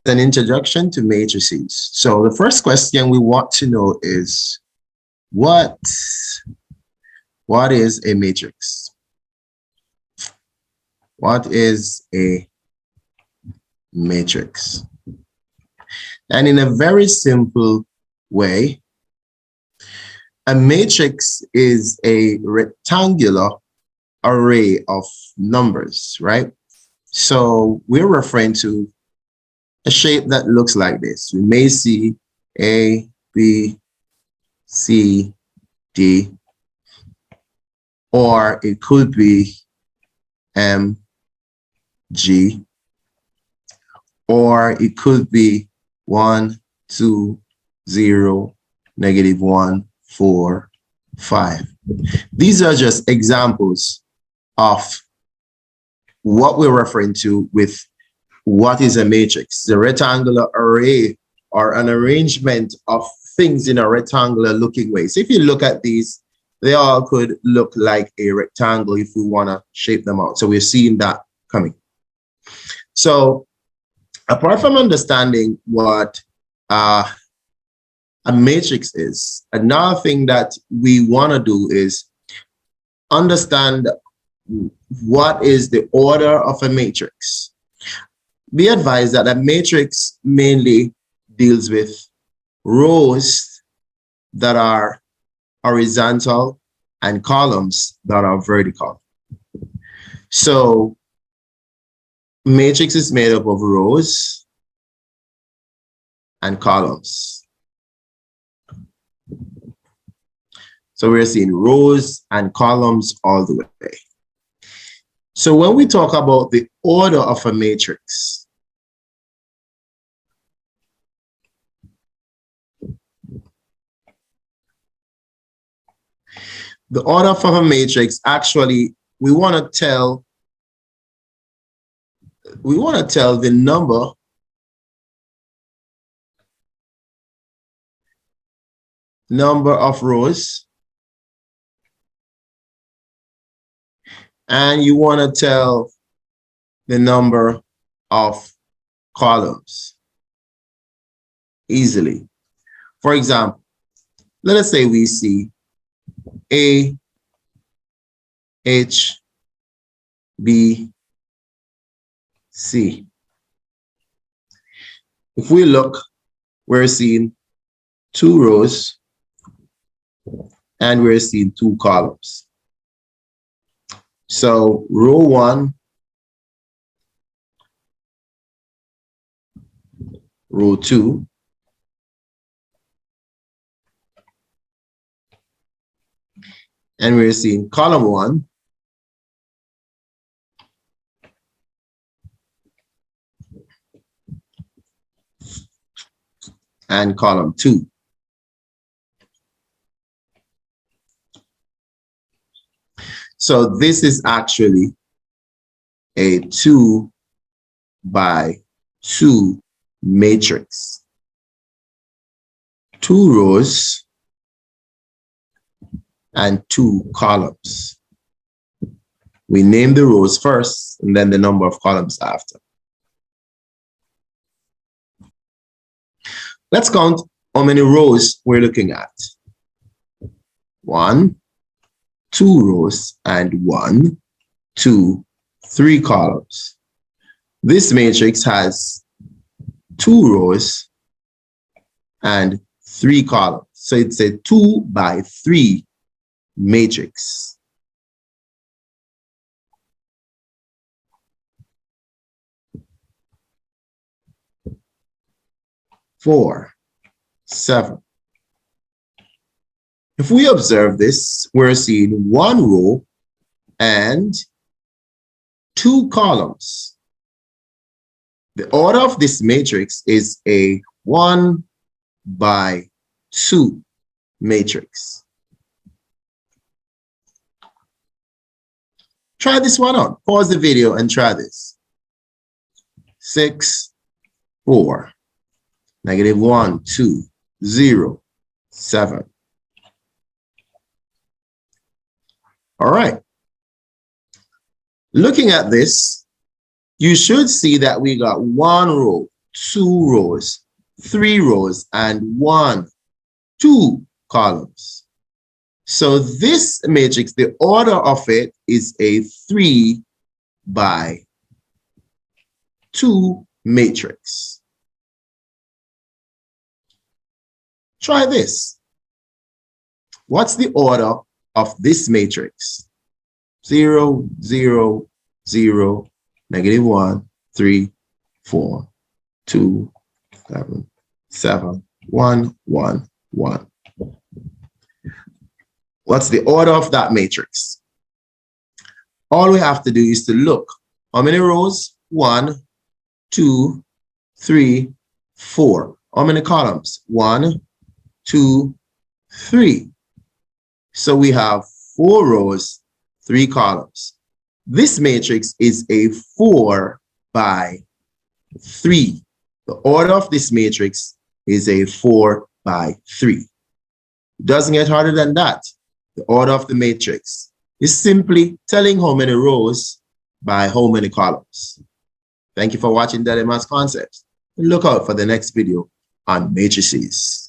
An introduction to matrices. So the first question we want to know is what is a matrix? What is a matrix? And in a very simple way, a matrix is a rectangular array of numbers, right? So we're referring to a shape that looks like this. We may see A, B, C, D, or it could be M, G, or it could be 1, 2, 0, -1, 4, 5. These are just examples of what we're referring to with what is a matrix. The rectangular array or an arrangement of things in a rectangular looking way. So if you look at these, they all could look like a rectangle if we want to shape them out. So we're seeing that coming. So apart from understanding what a matrix is, another thing that we want to do is understand what is the order of a matrix. Be advised that a matrix mainly deals with rows that are horizontal and columns that are vertical. So matrix is made up of rows and columns. So we're seeing rows and columns all the way. So when we talk about the order of a matrix, the order for a matrix, actually, we want to tell the number of rows, and you want to tell the number of columns easily. For example, let us say we see A, H, B, C. If we look, we're seeing 2 rows and we're seeing 2 columns. So row 1, row 2, and we're seeing column 1, and column 2. So this is actually a 2 by 2 matrix. 2 rows and 2 columns. We name the rows first and then the number of columns after. Let's count how many rows we're looking at. 1, 2 rows and 1, 2, 3 columns. This matrix has 2 rows and 3 columns. So it's a 2 by 3 matrix. Four, 7. If we observe this, we're seeing 1 row and 2 columns. The order of this matrix is a 1 by 2 matrix. Try this one out. Pause the video and try this. 6, 4, -1, 2, 0, 7. All right. Looking at this, you should see that we got 1 row 2 rows, 3 rows, and 1, 2 columns. So this matrix, the order of it is a 3 by 2 matrix. Try this. What's the order of this matrix? 0, 0, 0, -1, 3, 4, 2, 7, 7, 1, 1, 1. What's the order of that matrix? All we have to do is to look. How many rows? 1, 2, 3, 4. How many columns? 1, 2, 3. So we have 4 rows, 3 columns. This matrix is a 4 by 3. The order of this matrix is a 4 by 3. It doesn't get harder than that. The order of the matrix is simply telling how many rows by how many columns. Thank you for watching Daddy Maths Concepts. Look out for the next video on matrices.